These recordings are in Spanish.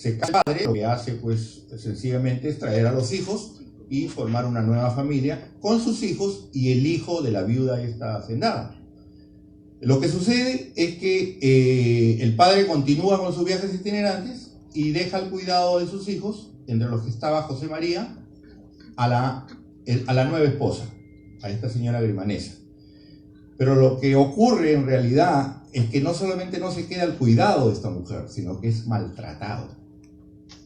se casa el padre, lo que hace pues sencillamente es traer a los hijos y formar una nueva familia con sus hijos y el hijo de la viuda esta hacendada. Lo que sucede es que el padre continúa con sus viajes itinerantes y deja el cuidado de sus hijos, entre los que estaba José María, a la nueva esposa, a esta señora Grimanesa. Pero lo que ocurre en realidad es que no solamente no se queda al cuidado de esta mujer, sino que es maltratado.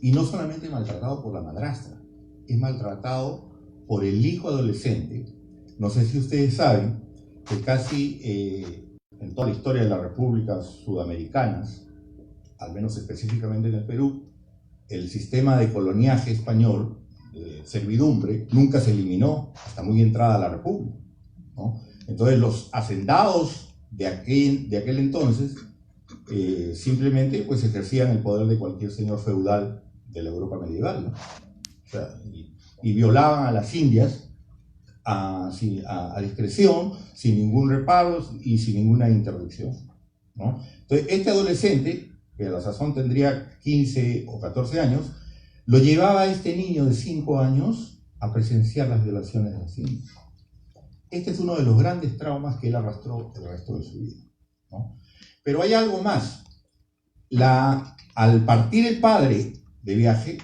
Y no solamente maltratado por la madrastra, es maltratado por el hijo adolescente. No sé si ustedes saben que casi en toda la historia de las repúblicas sudamericanas, al menos específicamente en el Perú, el sistema de coloniaje español, servidumbre, nunca se eliminó hasta muy entrada la república, ¿no? Entonces los hacendados de aquel entonces simplemente pues ejercían el poder de cualquier señor feudal de la Europa medieval, ¿no? O sea, y violaban a las indias a discreción, sin ningún reparo y sin ninguna interdicción, ¿no? Entonces este adolescente, que a la sazón tendría 15 o 14 años, lo llevaba a este niño de 5 años a presenciar las violaciones de las indias. Este es uno de los grandes traumas que él arrastró el resto de su vida, ¿no? Pero hay algo más. Al partir el padre de viaje,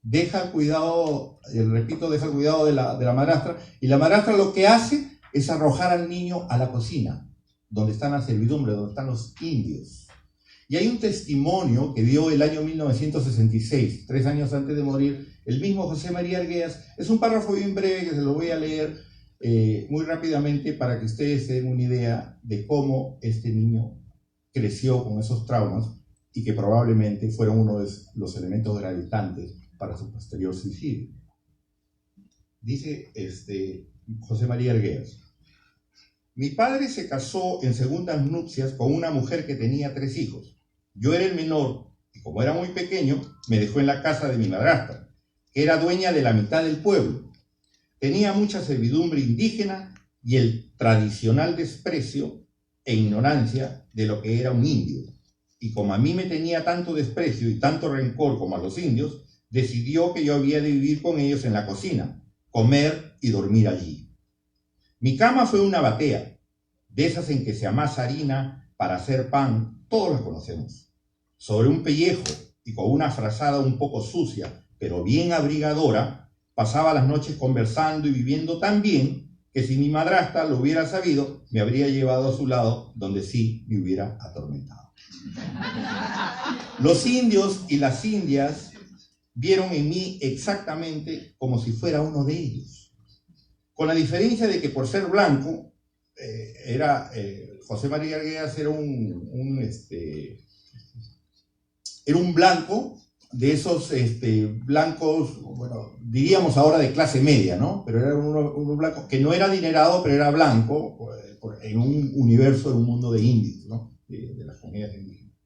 deja el cuidado, deja el cuidado de la madrastra, y la madrastra lo que hace es arrojar al niño a la cocina, donde están las servidumbres, donde están los indios. Y hay un testimonio que dio el año 1966, 3 años antes de morir, el mismo José María Arguedas. Es un párrafo bien breve que se lo voy a leer muy rápidamente para que ustedes se den una idea de cómo este niño creció con esos traumas y que probablemente fueron uno de los elementos gravitantes para su posterior suicidio. Dice José María Arguedas: mi padre se casó en segundas nupcias con una mujer que tenía 3 hijos. Yo era el menor y como era muy pequeño me dejó en la casa de mi madrastra, que era dueña de la mitad del pueblo. Tenía mucha servidumbre indígena y el tradicional desprecio e ignorancia de lo que era un indio. Y como a mí me tenía tanto desprecio y tanto rencor como a los indios, decidió que yo había de vivir con ellos en la cocina, comer y dormir allí. Mi cama fue una batea, de esas en que se amasa harina para hacer pan, todos la conocemos. Sobre un pellejo y con una frazada un poco sucia, pero bien abrigadora, pasaba las noches conversando y viviendo tan bien que si mi madrastra lo hubiera sabido, me habría llevado a su lado, donde sí me hubiera atormentado. Los indios y las indias vieron en mí exactamente como si fuera uno de ellos, con la diferencia de que por ser blanco, José María Arguedas era un blanco de esos blancos, bueno, diríamos ahora de clase media, ¿no? Pero era uno blanco que no era adinerado, pero era blanco en un universo, en un mundo de indios, ¿no? De las comunidades indígenas.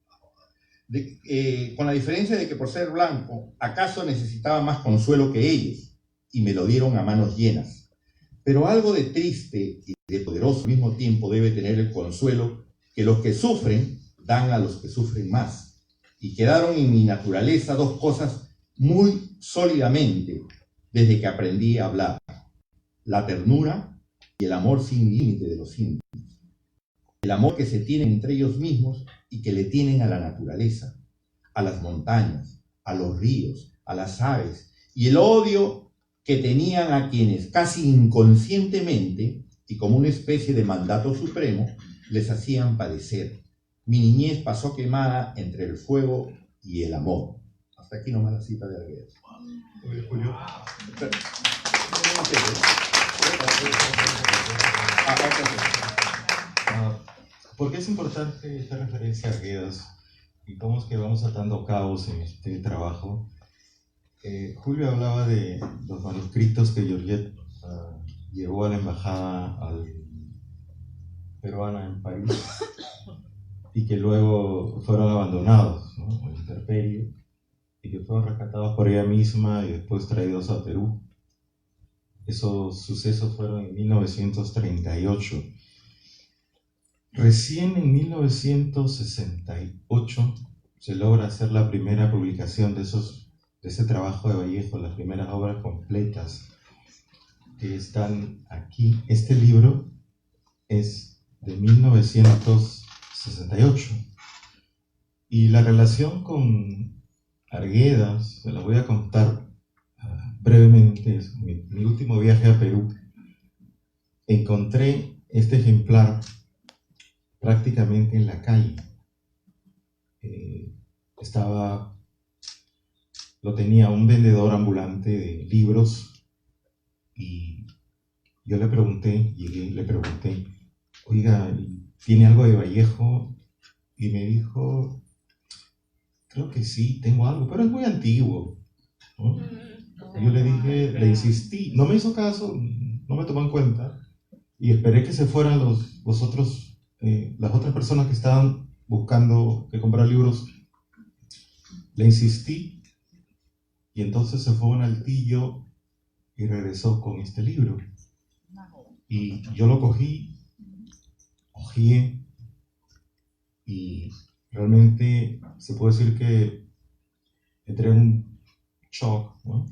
Con la diferencia de que por ser blanco, acaso necesitaba más consuelo que ellos, y me lo dieron a manos llenas. Pero algo de triste y de poderoso al mismo tiempo debe tener el consuelo que los que sufren dan a los que sufren más. Y quedaron en mi naturaleza 2 cosas muy sólidamente desde que aprendí a hablar: la ternura y el amor sin límite de los indios. El amor que se tienen entre ellos mismos y que le tienen a la naturaleza, a las montañas, a los ríos, a las aves, y el odio que tenían a quienes casi inconscientemente y como una especie de mandato supremo les hacían padecer. Mi niñez pasó quemada entre el fuego y el amor. Hasta aquí nomás la cita de Arguedas. Julio. ¿Por qué es importante esta referencia a Arguedas y cómo es que vamos atando cabos en este trabajo? Julio hablaba de los manuscritos que Georgette llevó a la embajada peruana en París y que luego fueron abandonados, ¿no?, en intemperie, y que fueron rescatados por ella misma y después traídos a Perú. Esos sucesos fueron en 1938. Recién en 1968 se logra hacer la primera publicación de ese trabajo de Vallejo, las primeras obras completas que están aquí. Este libro es de 1968 y la relación con Arguedas, se la voy a contar brevemente. Es mi último viaje a Perú. Encontré este ejemplar prácticamente en la calle. Lo tenía un vendedor ambulante de libros y yo le pregunté, oiga, ¿tiene algo de Vallejo? Y me dijo, creo que sí, tengo algo, pero es muy antiguo, ¿no? Yo le dije, le insistí, no me hizo caso, no me tomó en cuenta y esperé que se fueran las otras personas que estaban buscando que comprar libros. Le insistí y entonces se fue a un altillo y regresó con este libro. Y yo lo cogí, hojeé y realmente se puede decir que entré en un shock, ¿no?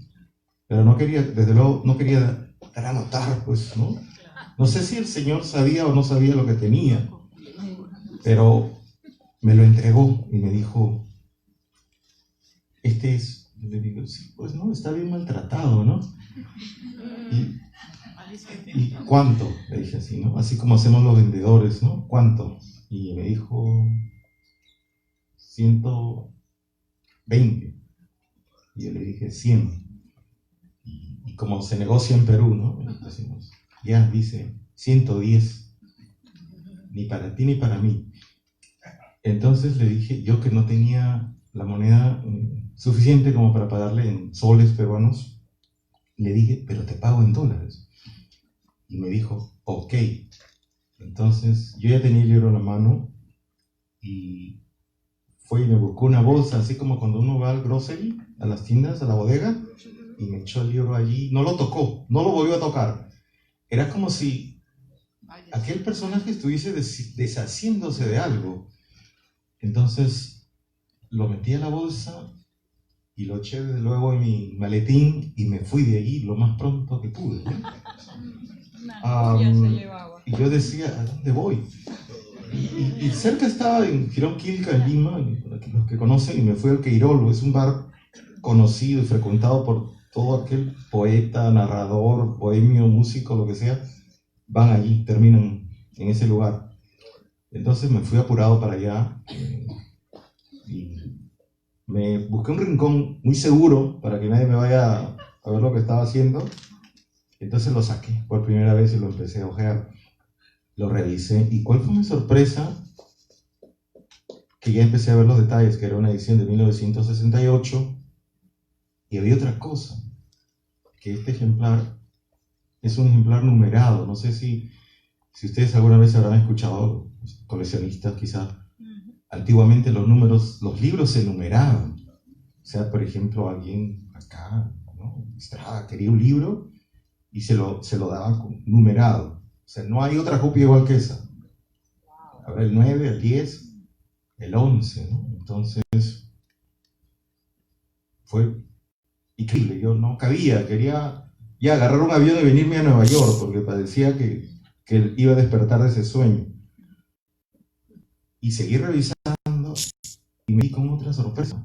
Pero no quería, desde luego, no quería dar a notar, pues, ¿no? No sé si el Señor sabía o no sabía lo que tenía, pero me lo entregó y me dijo, este es, yo le digo, sí, pues no, está bien maltratado, ¿no? ¿Y cuánto? Le dije así, ¿no? Así como hacemos los vendedores, ¿no? ¿Cuánto? Y me dijo, 120. Y yo le dije, 100. Y como se negocia en Perú, ¿no? Decimos, ya, dice, 110. Ni para ti ni para mí. Entonces le dije, yo que no tenía la moneda suficiente como para pagarle en soles peruanos, le dije, pero te pago en dólares. Y me dijo, ok. Entonces yo ya tenía el libro en la mano y fue y me buscó una bolsa, así como cuando uno va al grocery, a las tiendas, a la bodega, y me echó el libro allí. No lo tocó, no lo volvió a tocar. Era como si aquel personaje estuviese deshaciéndose de algo. Entonces lo metí a la bolsa y lo eché desde luego en mi maletín y me fui de allí lo más pronto que pude, ¿no? Y yo decía, ¿a dónde voy? Y cerca estaba en Girón Quilca, en Lima, los que conocen, y me fui al Queirolo. Es un bar conocido y frecuentado por todo aquel poeta, narrador, bohemio, músico, lo que sea. Van allí, terminan en ese lugar. Entonces me fui apurado para allá y me busqué un rincón muy seguro para que nadie me vaya a ver lo que estaba haciendo. Entonces lo saqué por primera vez y lo empecé a hojear. Lo revisé y ¿cuál fue mi sorpresa? Que ya empecé a ver los detalles, que era una edición de 1968 y había otra cosa, que este ejemplar es un ejemplar numerado. No sé si ustedes alguna vez habrán escuchado, coleccionistas quizás, antiguamente los libros se numeraban. O sea, por ejemplo, alguien acá, ¿no? Estrada quería un libro y se lo daban numerado. O sea, no hay otra copia igual que esa. Habrá el 9, el 10, el 11, ¿no? Entonces, fue increíble. Yo no cabía, quería ya agarrar un avión y venirme a Nueva York, porque parecía que iba a despertar de ese sueño. Y seguí revisando y me di con otra sorpresa,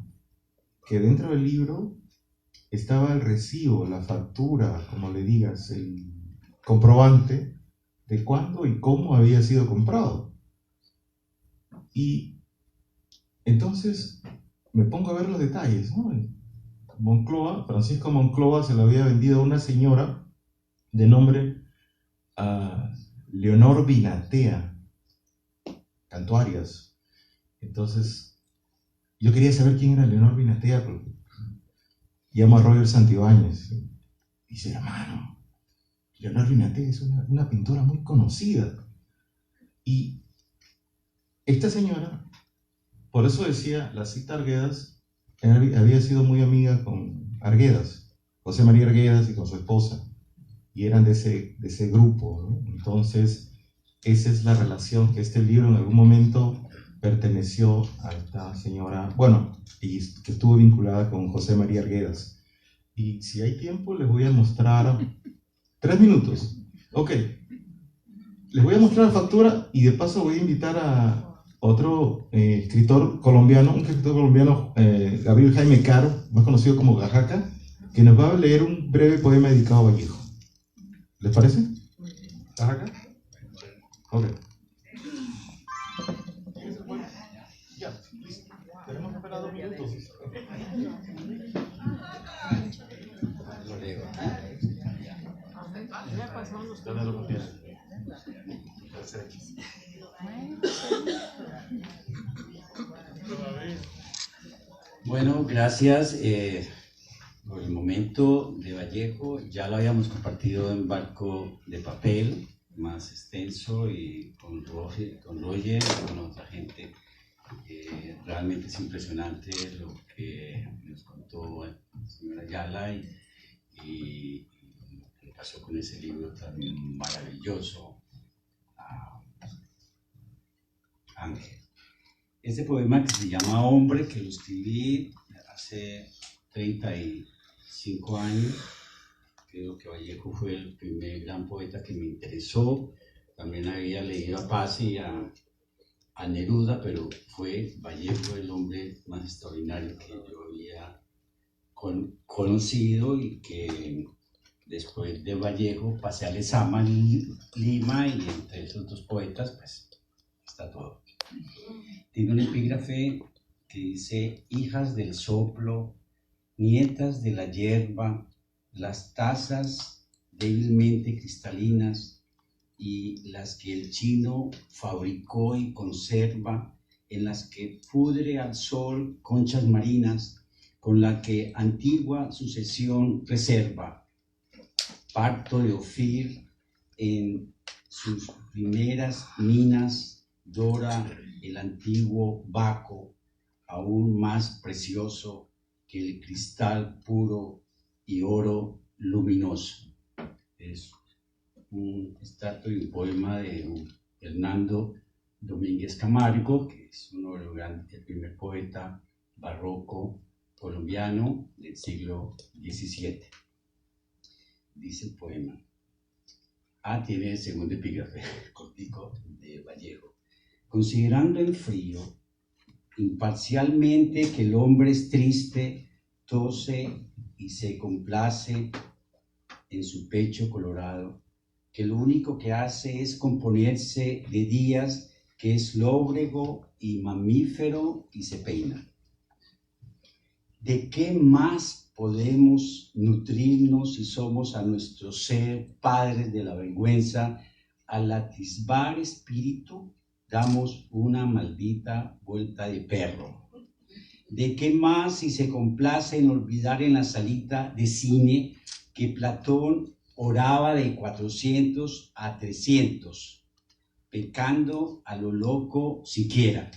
que dentro del libro estaba el recibo, la factura, como le digas, el comprobante de cuándo y cómo había sido comprado. Y entonces me pongo a ver los detalles, ¿no? Moncloa, Francisco Moncloa se lo había vendido a una señora de nombre Leonor Binatea Cantuarias. Entonces yo quería saber quién era Leonor Binatea, porque llamo a Roger Santibáñez y dice, hermano, Leonor Binatea es una pintora muy conocida. Y esta señora, por eso decía, la cita Arguedas, había sido muy amiga con Arguedas, José María Arguedas y con su esposa, y eran de ese grupo, ¿no? Entonces esa es la relación que este libro en algún momento perteneció a esta señora, bueno, y que estuvo vinculada con José María Arguedas. Y si hay tiempo, les voy a mostrar 3 minutos. Ok, les voy a mostrar la factura y de paso voy a invitar a otro escritor colombiano, Gabriel Jaime Caro, más conocido como Gajaca, que nos va a leer un breve poema dedicado a Vallejo. ¿Les parece? ¿Gajaca? Ok. Ya, listo. Tenemos que esperar 2 minutos. Lo leo. Ya pasamos los Dale lo que quieras. Bueno, gracias por el momento de Vallejo. Ya lo habíamos compartido en Barco de Papel, más extenso, y con Roger y con otra gente. Realmente es impresionante lo que nos contó la señora Ayala y lo que pasó con ese libro tan maravilloso, Ángel. Este poema, que se llama Hombre, que lo escribí hace 35 años, creo que Vallejo fue el primer gran poeta que me interesó. También había leído a Paz y a Neruda, pero fue Vallejo el hombre más extraordinario que yo había conocido, y que después de Vallejo pasé a Lezama en Lima, y entre esos dos poetas pues está todo. Tiene un epígrafe que dice: hijas del soplo, nietas de la hierba, las tazas débilmente cristalinas y las que el chino fabricó y conserva, en las que pudre al sol conchas marinas, con la que antigua sucesión reserva. Parto de Ofir en sus primeras minas, dora el antiguo Baco, aún más precioso que el cristal puro y oro luminoso. Es un extracto y un poema de Hernando Domínguez Camargo, que es uno de los grandes, el primer poeta barroco colombiano del siglo XVII. Dice el poema. Tiene el segundo epígrafe, cortico, de Vallejo. Considerando en frío, imparcialmente, que el hombre es triste, tose y se complace en su pecho colorado, que lo único que hace es componerse de días, que es lóbrego y mamífero y se peina. ¿De qué más podemos nutrirnos si somos a nuestro ser padres de la vergüenza? Al atisbar espíritu damos una maldita vuelta de perro. ¿De qué más si se complace en olvidar en la salita de cine que Platón oraba de 400 a 300, pecando a lo loco siquiera?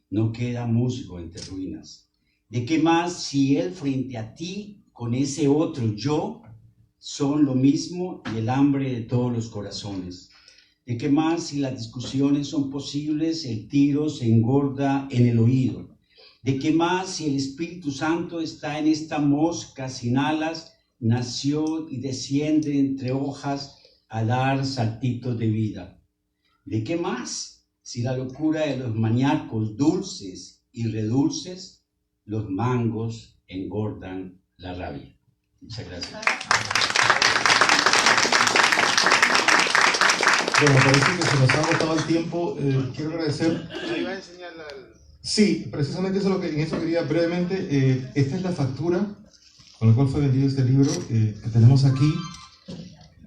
No queda musgo entre ruinas. ¿De qué más si él frente a ti, con ese otro yo, son lo mismo y el hambre de todos los corazones? ¿De qué más si las discusiones son posibles, el tiro se engorda en el oído? ¿De qué más si el Espíritu Santo está en esta mosca sin alas, nació y desciende entre hojas a dar saltitos de vida? ¿De qué más si la locura de los maníacos dulces y redulces, los mangos engordan la rabia? Muchas gracias. Bueno, parece que se nos ha agotado el tiempo. Quiero agradecer. Ahí va a enseñar la... Sí, precisamente eso es lo que en eso quería brevemente. Esta es la factura con la cual fue vendido este libro que tenemos aquí.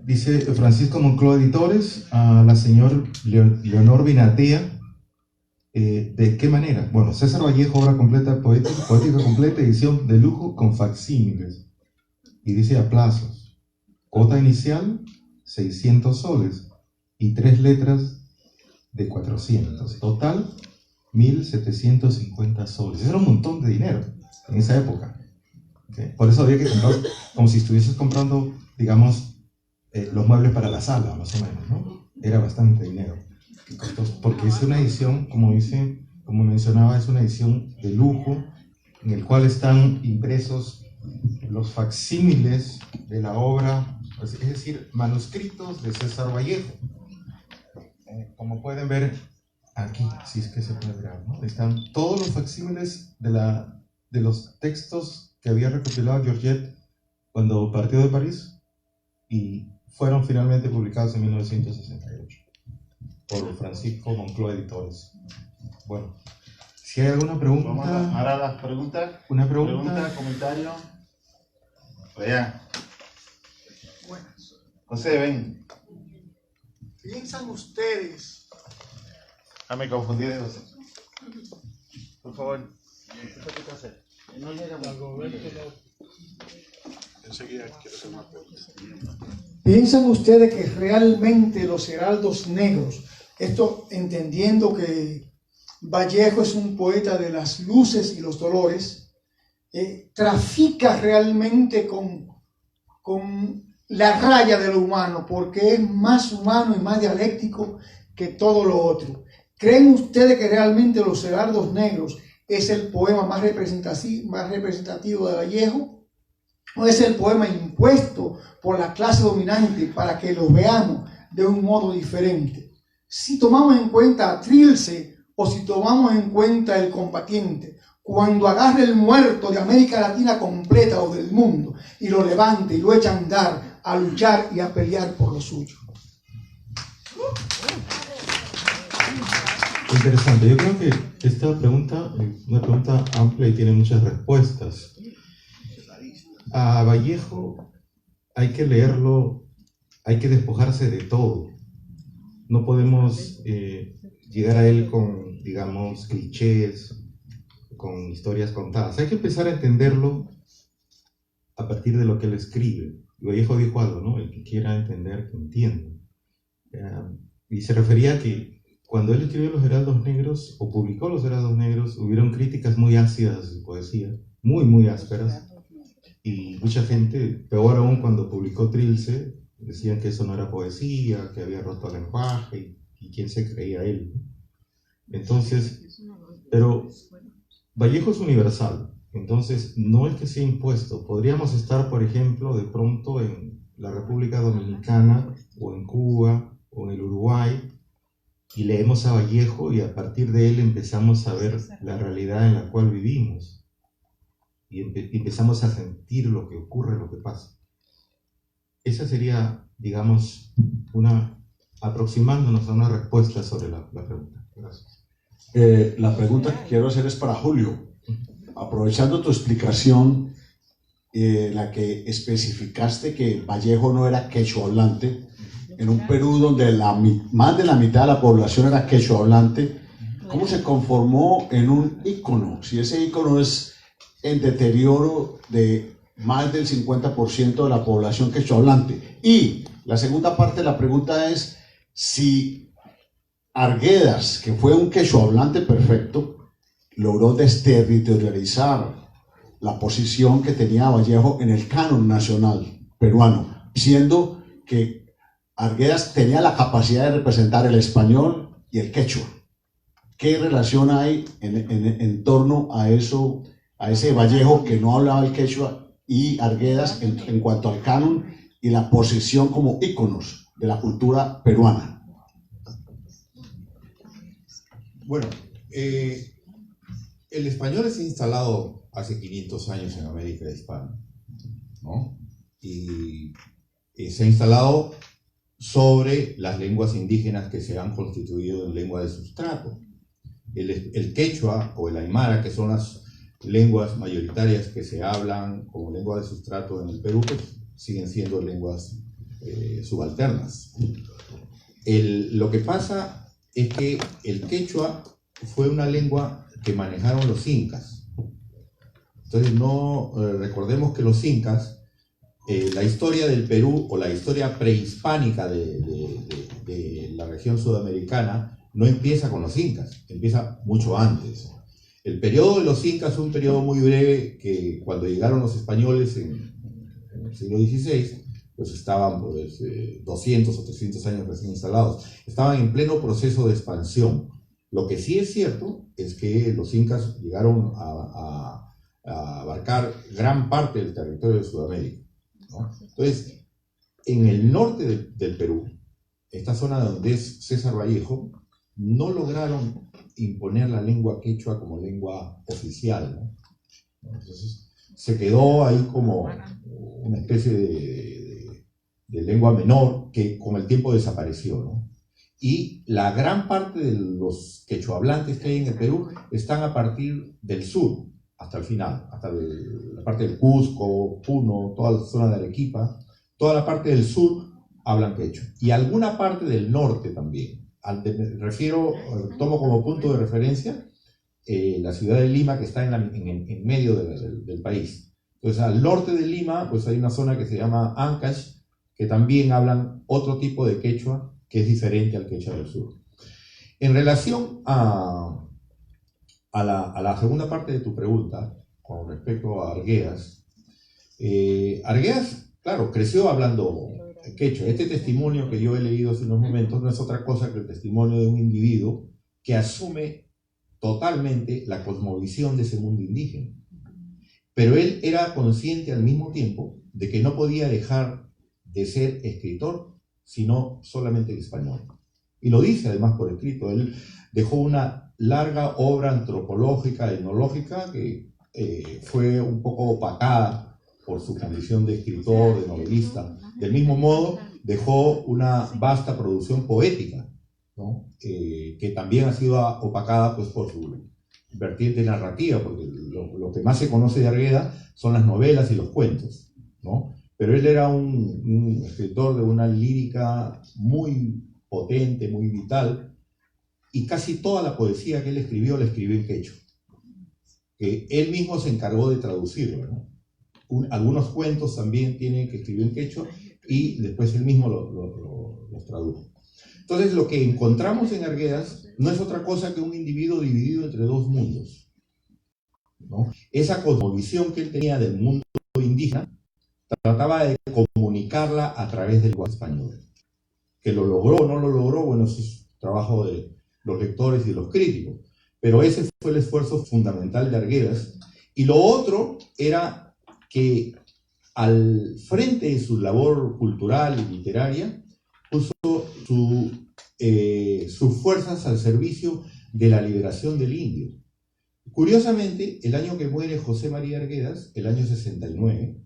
Dice Francisco Moncloa Editores a la señora Leonor Binatea. ¿De qué manera? Bueno, César Vallejo, obra completa, poética completa, edición de lujo con facsímiles. Y dice a plazos. Cuota inicial, 600 soles. Y 3 letras de 400. Total, 1.750 soles. Eso era un montón de dinero en esa época. ¿Okay? Por eso había que comprar, como si estuvieses comprando, digamos, los muebles para la sala, más o menos, ¿no? Era bastante dinero que costó, porque es una edición, como dice como mencionaba, es una edición de lujo en el cual están impresos los facsímiles de la obra, es decir, manuscritos de César Vallejo. Como pueden ver aquí, si es que se puede ver, ¿no? Están todos los facsímiles de los textos que había recopilado Georgette cuando partió de París y fueron finalmente publicados en 1968 por Francisco Moncloa Editores. Bueno, si hay alguna pregunta. Vamos a las preguntas. Una pregunta. Pregunta, comentario. Allá. Buenas. José, ven. ¿Piensan ustedes? Ah, me confundí de José. Por favor. No llega Enseguida quiero hacer una pregunta. ¿Piensan ustedes que realmente los heraldos negros, esto entendiendo que Vallejo es un poeta de las luces y los dolores, trafica realmente con la raya de lo humano, porque es más humano y más dialéctico que todo lo otro? ¿Creen ustedes que realmente Los Heraldos Negros es el poema más representativo de Vallejo? ¿O es el poema impuesto por la clase dominante para que lo veamos de un modo diferente? Si tomamos en cuenta a Trilce o si tomamos en cuenta El Combatiente, cuando agarre el muerto de América Latina completa o del mundo y lo levante y lo echa a andar, a luchar y a pelear por lo suyo. Interesante. Yo creo que esta pregunta es una pregunta amplia y tiene muchas respuestas. A Vallejo hay que leerlo, hay que despojarse de todo. No podemos llegar a él con, digamos, clichés, con historias contadas. Hay que empezar a entenderlo a partir de lo que él escribe. Y Vallejo dijo algo, ¿no? El que quiera entender, que entienda. Y se refería a que cuando él escribió Los Heraldos Negros, o publicó Los Heraldos Negros, hubieron críticas muy ácidas de su poesía, muy, muy ásperas. Y mucha gente, peor aún cuando publicó Trilce, decían que eso no era poesía, que había roto el lenguaje, y quién se creía él. Entonces, pero Vallejo es universal, entonces no es que sea impuesto. Podríamos estar, por ejemplo, de pronto en la República Dominicana, o en Cuba, o en el Uruguay, y leemos a Vallejo y a partir de él empezamos a ver la realidad en la cual vivimos. Y empezamos a sentir lo que ocurre, lo que pasa. Esa sería, digamos, aproximándonos a una respuesta sobre la pregunta. Gracias. La pregunta que quiero hacer es para Julio. Aprovechando tu explicación, la que especificaste que Vallejo no era quechua hablante, en un Perú donde más de la mitad de la población era quechua hablante, ¿cómo se conformó en un ícono? Si ese ícono es en deterioro de más del 50% de la población quechua hablante. Y la segunda parte de la pregunta es si Arguedas, que fue un quechua hablante perfecto, logró desterritorializar la posición que tenía Vallejo en el canon nacional peruano, siendo que Arguedas tenía la capacidad de representar el español y el quechua. ¿Qué relación hay en torno a eso, a ese Vallejo que no hablaba el quechua y Arguedas en cuanto al canon y la posición como íconos de la cultura peruana? Bueno, el español se ha instalado hace 500 años en América Hispana, ¿no? Y se ha instalado sobre las lenguas indígenas que se han constituido en lengua de sustrato. El quechua o el aymara, que son las lenguas mayoritarias que se hablan como lengua de sustrato en el Perú, pues siguen siendo lenguas subalternas. Lo que pasa es que el quechua fue una lengua que manejaron los incas. Entonces recordemos que los incas, la historia del Perú o la historia prehispánica de la región sudamericana no empieza con los incas, empieza mucho antes. El periodo de los incas fue un periodo muy breve que cuando llegaron los españoles en el siglo XVI, pues estaban 200 o 300 años recién instalados. Estaban en pleno proceso de expansión. Lo que sí es cierto es que los incas llegaron a abarcar gran parte del territorio de Sudamérica, ¿no? Entonces, en el norte del Perú, esta zona donde es César Vallejo, no lograron imponer la lengua quechua como lengua oficial, ¿no? Entonces, se quedó ahí como una especie de lengua menor que con el tiempo desapareció, ¿no? Y la gran parte de los quechohablantes que hay en el Perú están a partir del sur, hasta el final, hasta la parte del Cusco, Puno, toda la zona de Arequipa, toda la parte del sur hablan quechua. Y alguna parte del norte también. Tomo como punto de referencia la ciudad de Lima, que está en medio del país. Entonces, al norte de Lima, pues hay una zona que se llama Ancash, que también hablan otro tipo de quechua, que es diferente al quechua del sur. En relación a la segunda parte de tu pregunta, con respecto a Arguedas, Arguedas, claro, creció hablando quechua. Este testimonio que yo he leído hace unos momentos no es otra cosa que el testimonio de un individuo que asume totalmente la cosmovisión de ese mundo indígena. Pero él era consciente al mismo tiempo de que no podía dejar de ser escritor, sino solamente en español. Y lo dice además por escrito. Él dejó una larga obra antropológica, etnológica, que fue un poco opacada por su condición de escritor, de novelista. Del mismo modo, dejó una vasta producción poética, ¿no? Que también ha sido opacada pues, por su vertiente narrativa, porque lo que más se conoce de Arguedas son las novelas y los cuentos, ¿no? Pero él era un escritor de una lírica muy potente, muy vital, y casi toda la poesía que él escribió, la escribió en quechua. Que él mismo se encargó de traducirlo, ¿no? Algunos cuentos también tienen que escribir en quechua, y después él mismo los tradujo. Entonces, lo que encontramos en Arguedas no es otra cosa que un individuo dividido entre dos mundos, ¿no? Esa cosmovisión que él tenía del mundo indígena, trataba de comunicarla a través del lenguaje español. Que lo logró o no lo logró, bueno, eso es trabajo de los lectores y de los críticos. Pero ese fue el esfuerzo fundamental de Arguedas. Y lo otro era que al frente de su labor cultural y literaria, puso sus fuerzas al servicio de la liberación del indio. Curiosamente, el año que muere José María Arguedas, el año 69,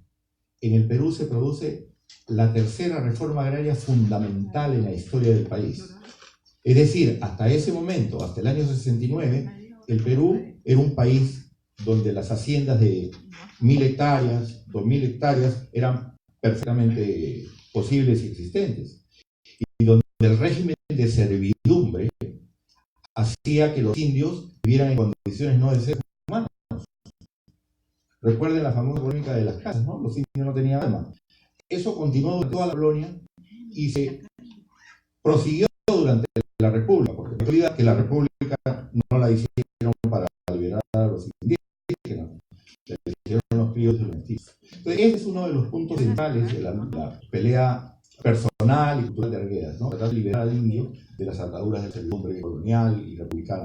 en el Perú se produce la tercera reforma agraria fundamental en la historia del país. Es decir, hasta ese momento, hasta el año 69, el Perú era un país donde las haciendas de 1.000 hectáreas, 2.000 hectáreas eran perfectamente posibles y existentes. Y donde el régimen de servidumbre hacía que los indios vivieran en condiciones no de seres humanos. Recuerden la famosa polémica de las casas, ¿no? Los indios no tenían alma. Eso continuó durante toda la colonia y se prosiguió durante la República, porque no olvida que la República no la hicieron para liberar a los indígenas, la hicieron los críos y los mestizos. Entonces, ese es uno de los puntos centrales de la pelea personal y cultural de Arguedas, ¿no? Tratar de liberar al indio de las ataduras del servidumbre colonial y republicana.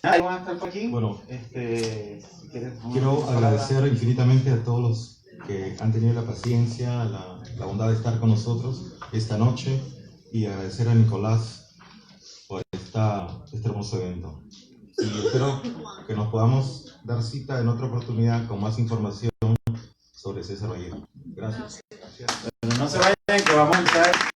¿Algo más por aquí? Bueno, si quieres, quiero agradecer infinitamente a todos los que han tenido la paciencia, la bondad de estar con nosotros esta noche, y agradecer a Nicolás por este hermoso evento. Y espero que nos podamos dar cita en otra oportunidad con más información sobre César Vallejo. Gracias. Pero no se vayan, que vamos a entrar.